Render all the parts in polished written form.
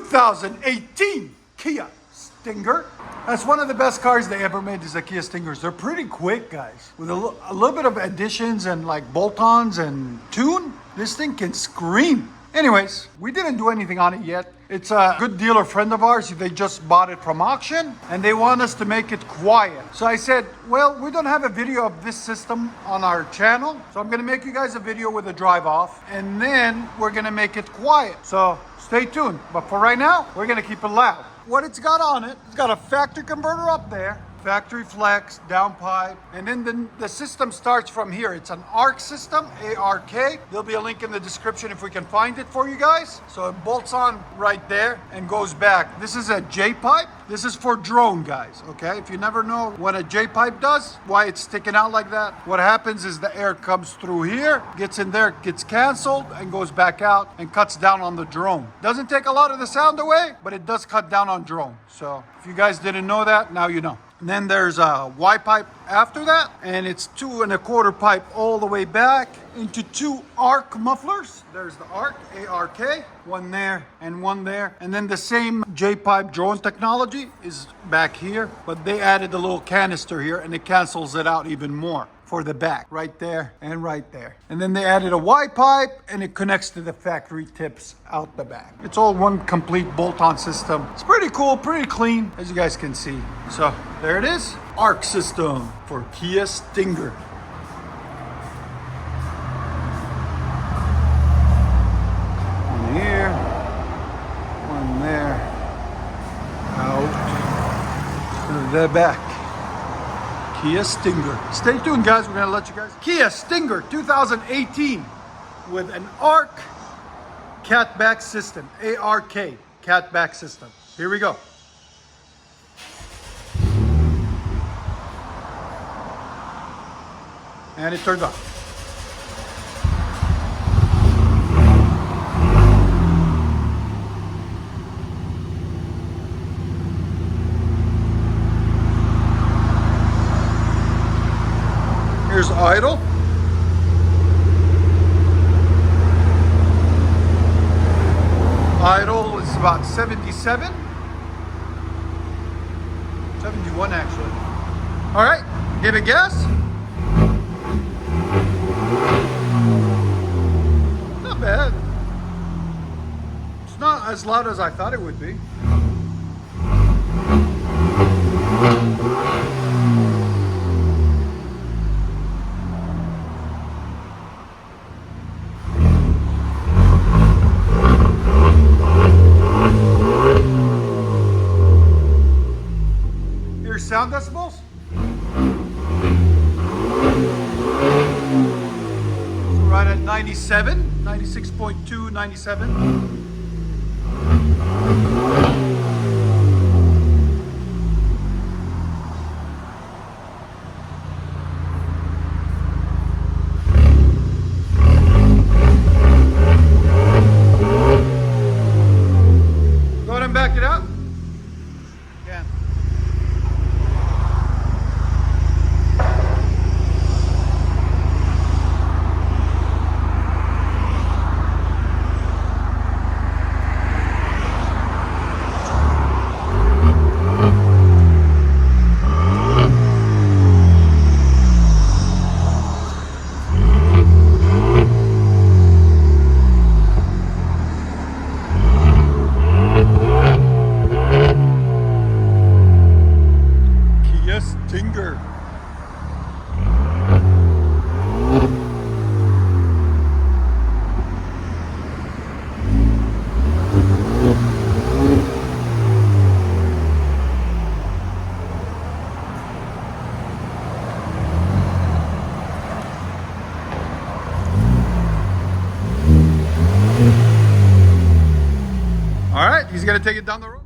2018 Kia Stinger. That's one of the best cars they ever made, is the Kia Stingers. They're pretty quick, guys. With a little bit of additions and like bolt-ons and tune, this thing can scream. Anyways, we didn't do anything on it yet. It's a good dealer friend of ours. They just bought it from auction and they want us to make it quiet. So I said, well, we don't have a video of this system on our channel. So I'm gonna make you guys a video with a drive off and then we're gonna make it quiet. So stay tuned. But for right now, we're gonna keep it loud. What it's got on it, it's got a factory converter up there, factory flex, downpipe, and then the system starts from here. It's an ARC system, A-R-K. There'll be a link in the description if we can find it for you guys. So it bolts on right there and goes back. This is a J-pipe. This is for drone, guys, okay? If you never know what a J-pipe does, why it's sticking out like that, what happens is the air comes through here, gets in there, gets canceled, and goes back out and cuts down on the drone. Doesn't take a lot of the sound away, but it does cut down on drone. So if you guys didn't know that, now you know. And then there's a Y pipe after that, and it's 2 1/4 pipe all the way back into 2 ARC mufflers. There's the ARC, A-R-K, one there and one there. And then the same J-pipe drone technology is back here, but they added a little canister here and it cancels it out even more for the back, right there and right there. And then they added a Y pipe and it connects to the factory tips out the back. It's all one complete bolt-on system. It's pretty cool, pretty clean, as you guys can see. So there it is, ARC system for Kia Stinger. One here, one there, out to the back. Kia Stinger. Stay tuned, guys. We're gonna let you guys. Kia Stinger 2018 with an ARC catback system. A-R-K catback system. Here we go. And it turned on. Here's idle. Idle is about 77. 71 actually. All right, give it gas. Not bad. It's not as loud as I thought it would be. Sound decibels? So right at 97, 96.2, 97. Go ahead and back it up. Stinger. All right, he's gonna take it down the road.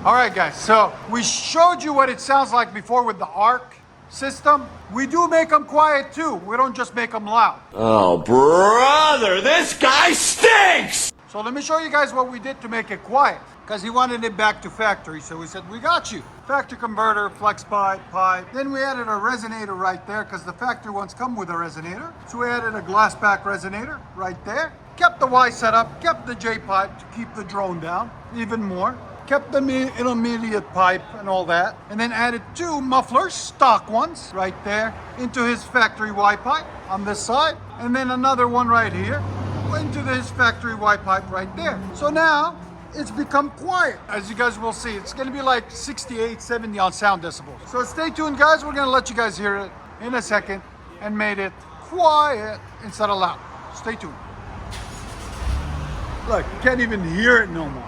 All right, guys, so we showed you what it sounds like before with the ARC system. We do make them quiet too. We don't just make them loud. Oh, brother, this guy stinks! So let me show you guys what we did to make it quiet, because he wanted it back to factory. So we said, we got you. Factory converter, flex pipe. Then we added a resonator right there, because the factory ones come with a resonator. So we added a glass back resonator right there. Kept the Y set up, kept the J pipe to keep the drone down even more. Kept the intermediate pipe and all that. And then added 2 mufflers, stock ones, right there, into his factory Y pipe on this side. And then another one right here, into his factory Y pipe right there. So now, it's become quiet. As you guys will see, it's gonna be like 68, 70 on sound decibels. So stay tuned, guys. We're gonna let you guys hear it in a second and made it quiet instead of loud. Stay tuned. Look, you can't even hear it no more.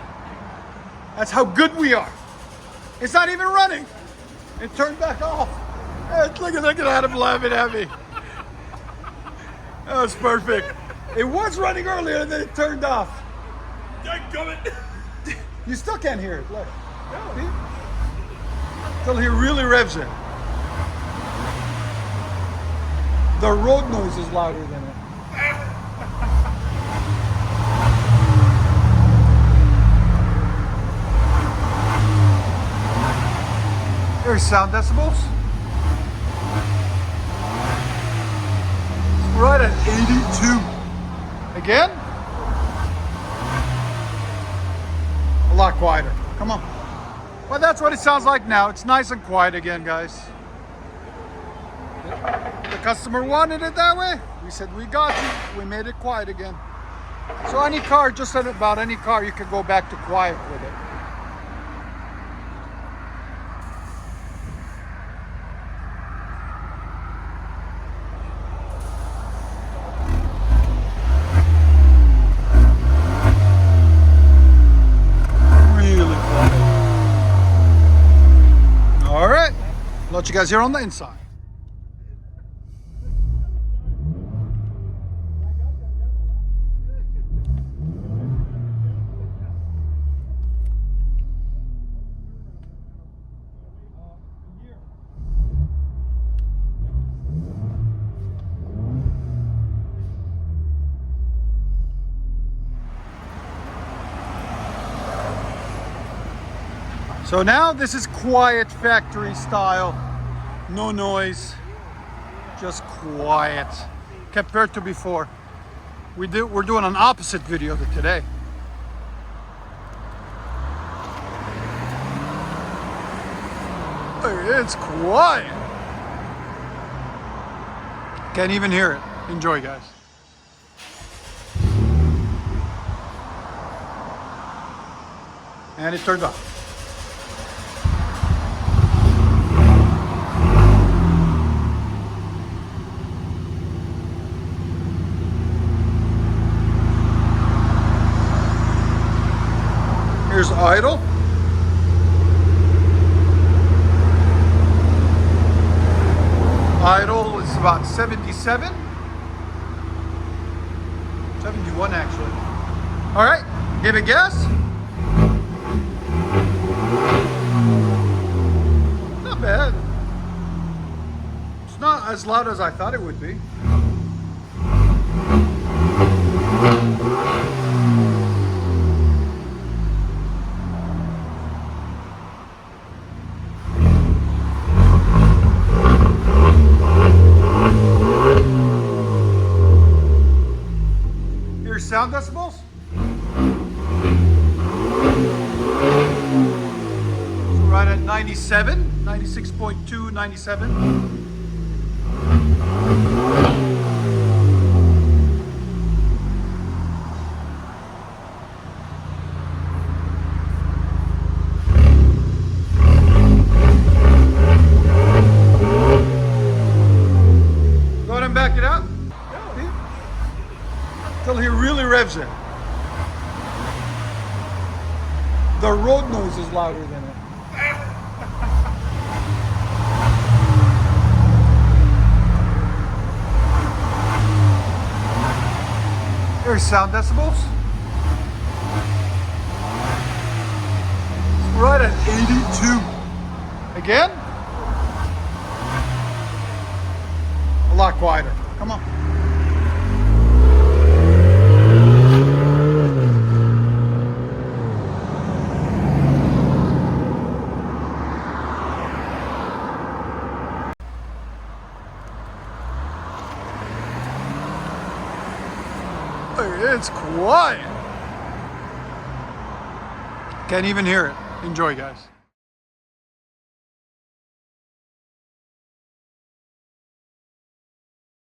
That's how good we are. It's not even running. It turned back off. Look at Adam laughing at me. That was perfect. It was running earlier and then it turned off. You still can't hear it. Look. No. Until he really revs it. The road noise is louder than it. There's sound decibels. It's right at 82. Again? A lot quieter. Come on. Well, that's what it sounds like now. It's nice and quiet again, guys. The customer wanted it that way. We said, we got you. We made it quiet again. So any car, just about any car, you can go back to quiet with it. Let you guys hear on the inside. So now this is quiet factory style, no noise, just quiet compared to before. We're doing an opposite video to today. It's quiet. Can't even hear it. Enjoy, guys. And it turned off. Here's idle. Idle is about 77. 71 actually. All right, give it a guess. Not bad. It's not as loud as I thought it would be. Sound decibels? So right at 97, 96.2, 97. Go ahead and back it up. Until he really revs it. The road noise is louder than it. There's sound decibels. It's right that at 82. Again? A lot quieter. Come on. It's quiet. Can't even hear it. Enjoy, guys.